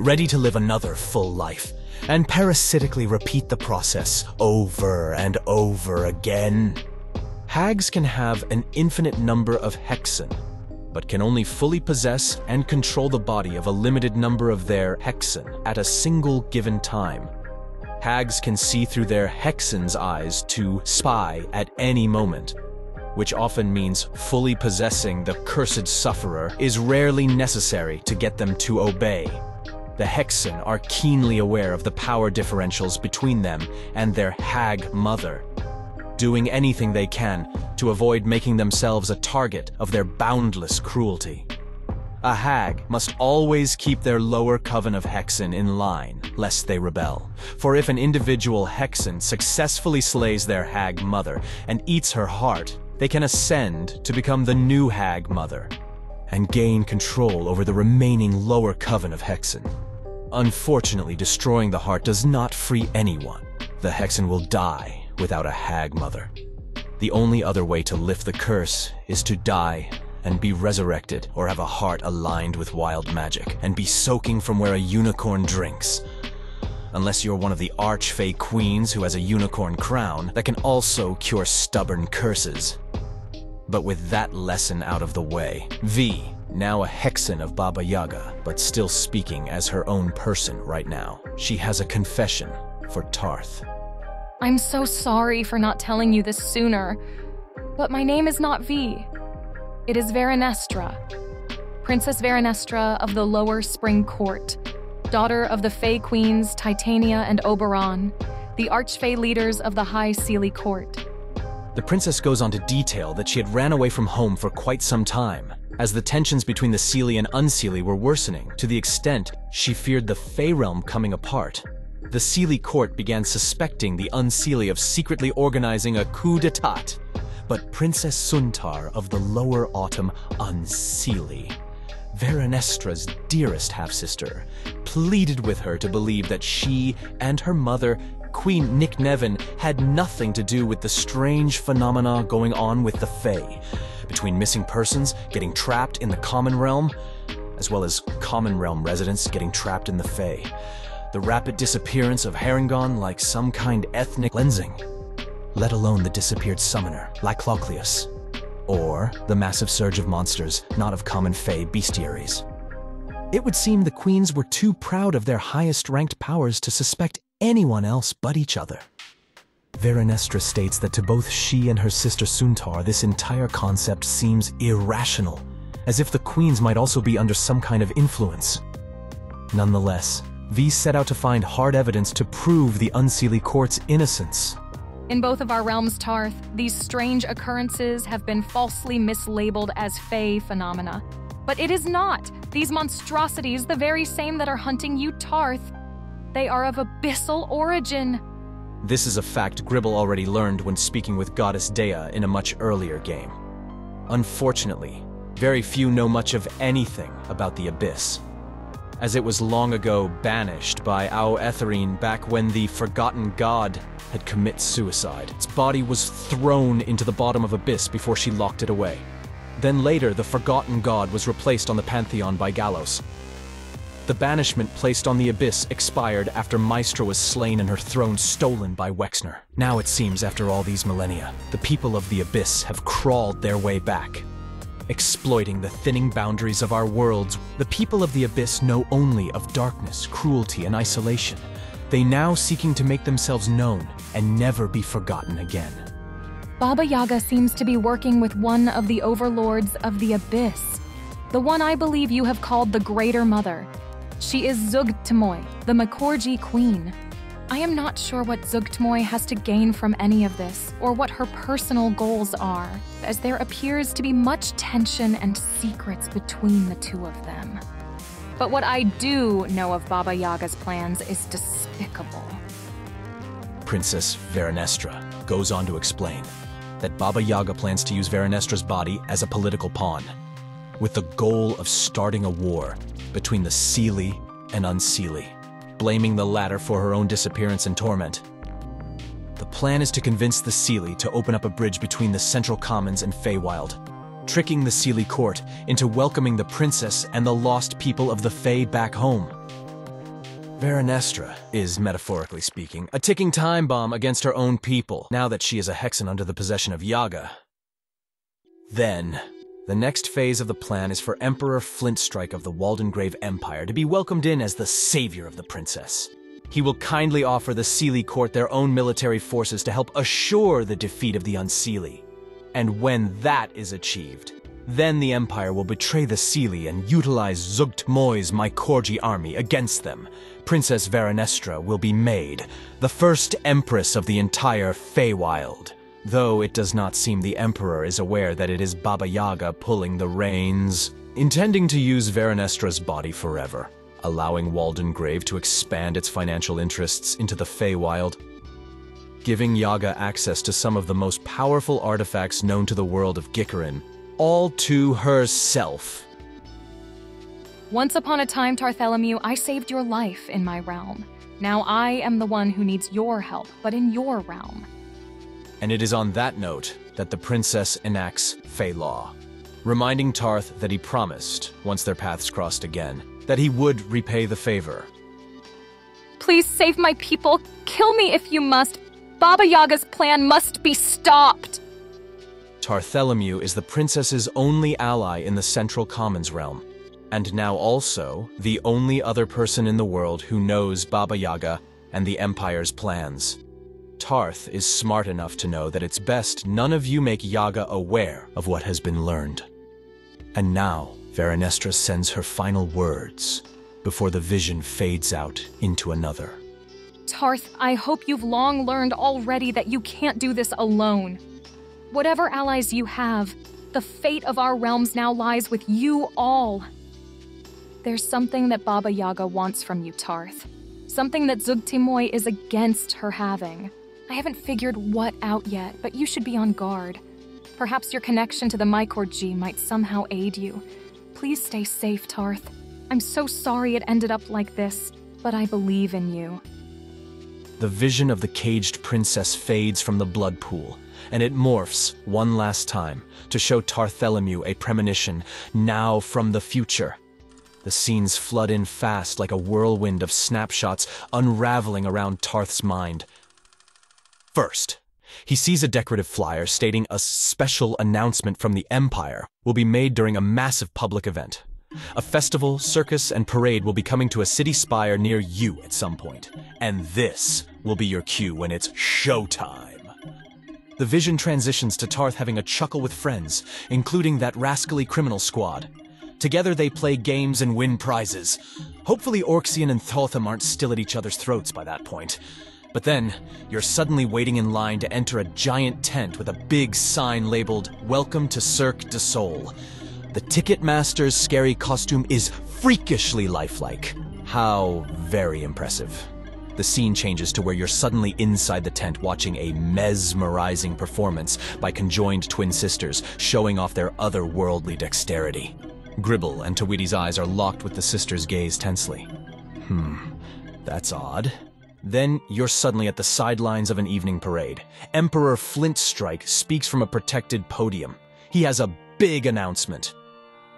Speaker 1: ready to live another full life, and parasitically repeat the process over and over again. Hags can have an infinite number of hexen, but can only fully possess and control the body of a limited number of their hexen at a single given time. Hags can see through their hexen's eyes to spy at any moment, which often means fully possessing the cursed sufferer is rarely necessary to get them to obey. The hexen are keenly aware of the power differentials between them and their hag mother, doing anything they can to avoid making themselves a target of their boundless cruelty. A hag must always keep their lower coven of hexen in line, lest they rebel. For if an individual hexen successfully slays their hag mother and eats her heart, they can ascend to become the new hag mother and gain control over the remaining lower coven of hexen. Unfortunately, destroying the heart does not free anyone. The hexen will die without a hag mother. The only other way to lift the curse is to die and be resurrected, or have a heart aligned with wild magic and be soaking from where a unicorn drinks. Unless you're one of the archfey queens who has a unicorn crown that can also cure stubborn curses. But with that lesson out of the way, V, now a hexen of Baba Yaga, but still speaking as her own person right now, she has a confession for Tarth.
Speaker 3: I'm so sorry for not telling you this sooner, but my name is not V. It is Verinestra, Princess Verinestra of the Lower Spring Court, daughter of the Fey Queens Titania and Oberon, the Archfey leaders of the High Seelie Court.
Speaker 1: The princess goes on to detail that she had ran away from home for quite some time, as the tensions between the Seelie and Unseelie were worsening to the extent she feared the Fey realm coming apart. The Seelie court began suspecting the Unseelie of secretly organizing a coup d'etat, but Princess Suntar of the Lower Autumn Unseelie, Verenestra's dearest half-sister, pleaded with her to believe that she and her mother, Queen Nicknevin, had nothing to do with the strange phenomena going on with the Fae, between missing persons getting trapped in the Common Realm, as well as Common Realm residents getting trapped in the Fae. The rapid disappearance of Harengon like some kind ethnic cleansing, let alone the disappeared summoner, Lyclocleus, or the massive surge of monsters, not of common Fae bestiaries. It would seem the queens were too proud of their highest-ranked powers to suspect anyone else but each other. Verenestra states that to both she and her sister Suntar, this entire concept seems irrational, as if the queens might also be under some kind of influence. Nonetheless, V set out to find hard evidence to prove the Unseelie court's innocence.
Speaker 3: In both of our realms, Tarth, these strange occurrences have been falsely mislabeled as Fae phenomena. But it is not. These monstrosities, the very same that are hunting you, Tarth, they are of abyssal origin.
Speaker 1: This is a fact Gribble already learned when speaking with Goddess Dea in a much earlier game. Unfortunately, very few know much of anything about the Abyss, as it was long ago banished by Aoetherine back when the Forgotten God had committed suicide. Its body was thrown into the bottom of Abyss before she locked it away. Then later, the Forgotten God was replaced on the Pantheon by Gallos. The banishment placed on the Abyss expired after Maestra was slain and her throne stolen by Wexner. Now it seems, after all these millennia, the people of the Abyss have crawled their way back. Exploiting the thinning boundaries of our worlds, the people of the Abyss know only of darkness, cruelty, and isolation. They now seeking to make themselves known and never be forgotten again.
Speaker 3: Baba Yaga seems to be working with one of the overlords of the Abyss, the one I believe you have called the Greater Mother. She is Zugtmoy, the Makorji Queen. I am not sure what Zugtmoy has to gain from any of this, or what her personal goals are, as there appears to be much tension and secrets between the two of them. But what I do know of Baba Yaga's plans is despicable.
Speaker 1: Princess Verenestra goes on to explain that Baba Yaga plans to use Verenestra's body as a political pawn, with the goal of starting a war between the Seelie and Unseelie, blaming the latter for her own disappearance and torment. The plan is to convince the Seelie to open up a bridge between the Central Commons and Feywild, tricking the Seelie court into welcoming the princess and the lost people of the Fey back home. Verenestra is, metaphorically speaking, a ticking time bomb against her own people, now that she is a Hexen under the possession of Yaga. Then, the next phase of the plan is for Emperor Flintstrike of the Waldengrave Empire to be welcomed in as the savior of the princess. He will kindly offer the Seelie court their own military forces to help assure the defeat of the Unseelie. And when that is achieved, then the Empire will betray the Seelie and utilize Zugtmoy's Mykorji army against them. Princess Verenestra will be made the first empress of the entire Feywild, though it does not seem the Emperor is aware that it is Baba Yaga pulling the reins, intending to use Verenestra's body forever, allowing Waldengrave to expand its financial interests into the Feywild, giving Yaga access to some of the most powerful artifacts known to the world of Gikarin, all to herself.
Speaker 3: Once upon a time, Tarthelemew, I saved your life in my realm. Now I am the one who needs your help, but in your realm.
Speaker 1: And it is on that note that the princess enacts Fey law, reminding Tarth that he promised, once their paths crossed again, that he would repay the favor.
Speaker 3: Please save my people. Kill me if you must. Baba Yaga's plan must be stopped.
Speaker 1: Tarthelemew is the princess's only ally in the Central Commons realm, and now also the only other person in the world who knows Baba Yaga and the Empire's plans. Tarth is smart enough to know that it's best none of you make Yaga aware of what has been learned. And now, Verenestra sends her final words before the vision fades out into another.
Speaker 3: Tarth, I hope you've long learned already that you can't do this alone. Whatever allies you have, the fate of our realms now lies with you all. There's something that Baba Yaga wants from you, Tarth. Something that Zugtimoy is against her having. I haven't figured what out yet, but you should be on guard. Perhaps your connection to the Mycorg might somehow aid you. Please stay safe, Tarth. I'm so sorry it ended up like this, but I believe in you.
Speaker 1: The vision of the caged princess fades from the blood pool, and it morphs one last time to show Tarthelemew a premonition, now from the future. The scenes flood in fast like a whirlwind of snapshots unraveling around Tarth's mind. First, he sees a decorative flyer stating a special announcement from the Empire will be made during a massive public event. A festival, circus, and parade will be coming to a city spire near you at some point. And this will be your cue when it's showtime. The vision transitions to Tarth having a chuckle with friends, including that rascally criminal squad. Together they play games and win prizes. Hopefully Orxian and Thotham aren't still at each other's throats by that point. But then, you're suddenly waiting in line to enter a giant tent with a big sign labeled, "Welcome to Cirque du Soleil." The Ticketmaster's scary costume is freakishly lifelike. How very impressive. The scene changes to where you're suddenly inside the tent watching a mesmerizing performance by conjoined twin sisters showing off their otherworldly dexterity. Gribble and Tweety's eyes are locked with the sisters' gaze tensely. That's odd. Then you're suddenly at the sidelines of an evening parade. Emperor Flintstrike speaks from a protected podium. He has a big announcement.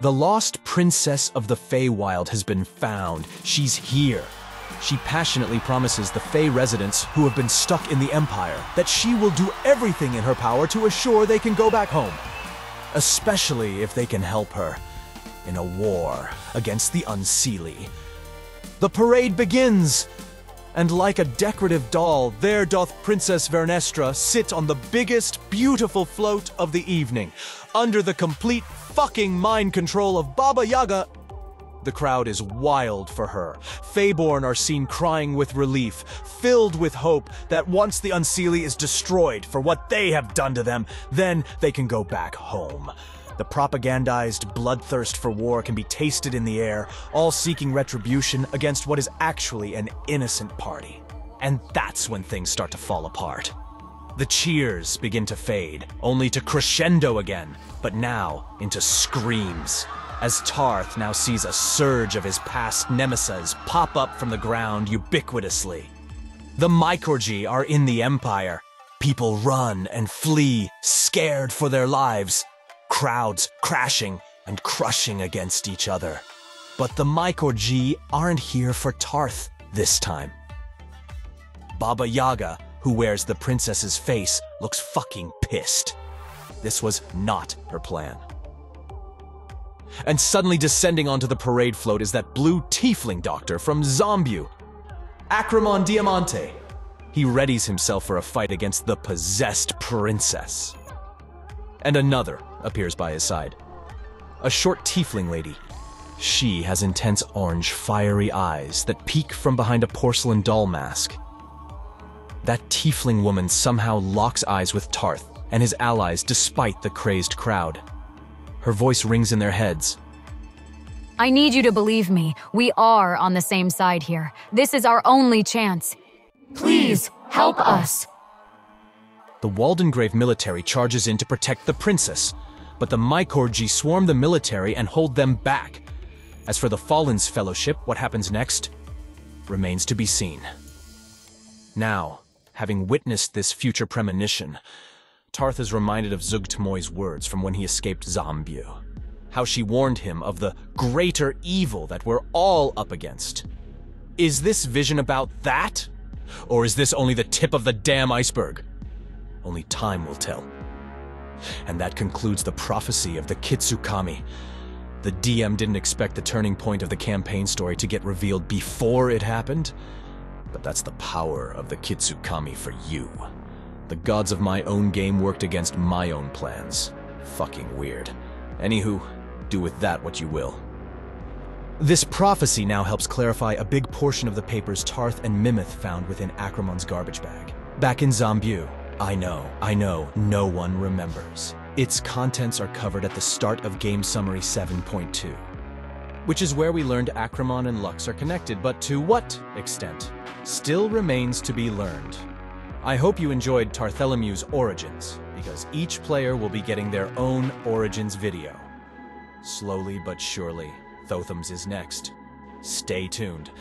Speaker 1: The lost princess of the Feywild has been found. She's here. She passionately promises the Fey residents who have been stuck in the Empire that she will do everything in her power to assure they can go back home. Especially if they can help her in a war against the Unseelie. The parade begins! And like a decorative doll, there doth Princess Vernestra sit on the biggest, beautiful float of the evening, under the complete fucking mind control of Baba Yaga. The crowd is wild for her. Feyborn are seen crying with relief, filled with hope that once the Unseelie is destroyed for what they have done to them, then they can go back home. The propagandized bloodthirst for war can be tasted in the air, all seeking retribution against what is actually an innocent party. And that's when things start to fall apart. The cheers begin to fade, only to crescendo again, but now into screams, as Tarth now sees a surge of his past nemesis pop up from the ground ubiquitously. The Mycorg are in the Empire. People run and flee, scared for their lives. Crowds crashing and crushing against each other. But the Mycorg aren't here for Tarth this time. Baba Yaga, who wears the princess's face, looks fucking pissed. This was not her plan. And suddenly descending onto the parade float is that blue tiefling doctor from Zombu, Acramon Diamante. He readies himself for a fight against the possessed princess. And another appears by his side. A short tiefling lady. She has intense orange, fiery eyes that peek from behind a porcelain doll mask. That tiefling woman somehow locks eyes with Tarth and his allies despite the crazed crowd. Her voice rings in their heads.
Speaker 6: I need you to believe me. We are on the same side here. This is our only chance. Please, help us.
Speaker 1: The Waldengrave military charges in to protect the princess, but the Mycorg swarm the military and hold them back. As for the Fallen's Fellowship, what happens next remains to be seen. Now, having witnessed this future premonition, Tarth is reminded of Zugtmoy's words from when he escaped Zombu. How she warned him of the greater evil that we're all up against. Is this vision about that? Or is this only the tip of the damn iceberg? Only time will tell. And that concludes the prophecy of the Kitsukami. The DM didn't expect the turning point of the campaign story to get revealed before it happened, but that's the power of the Kitsukami for you. The gods of my own game worked against my own plans. Fucking weird. Anywho, do with that what you will. This prophecy now helps clarify a big portion of the papers Tarth and Mimith found within Akramon's garbage bag. Back in Zombu, I know, no one remembers. Its contents are covered at the start of Game Summary 7.2, which is where we learned Acrimon and Lux are connected, but to what extent still remains to be learned. I hope you enjoyed Tarthelemew's Origins, because each player will be getting their own Origins video. Slowly but surely, Thotham's is next. Stay tuned.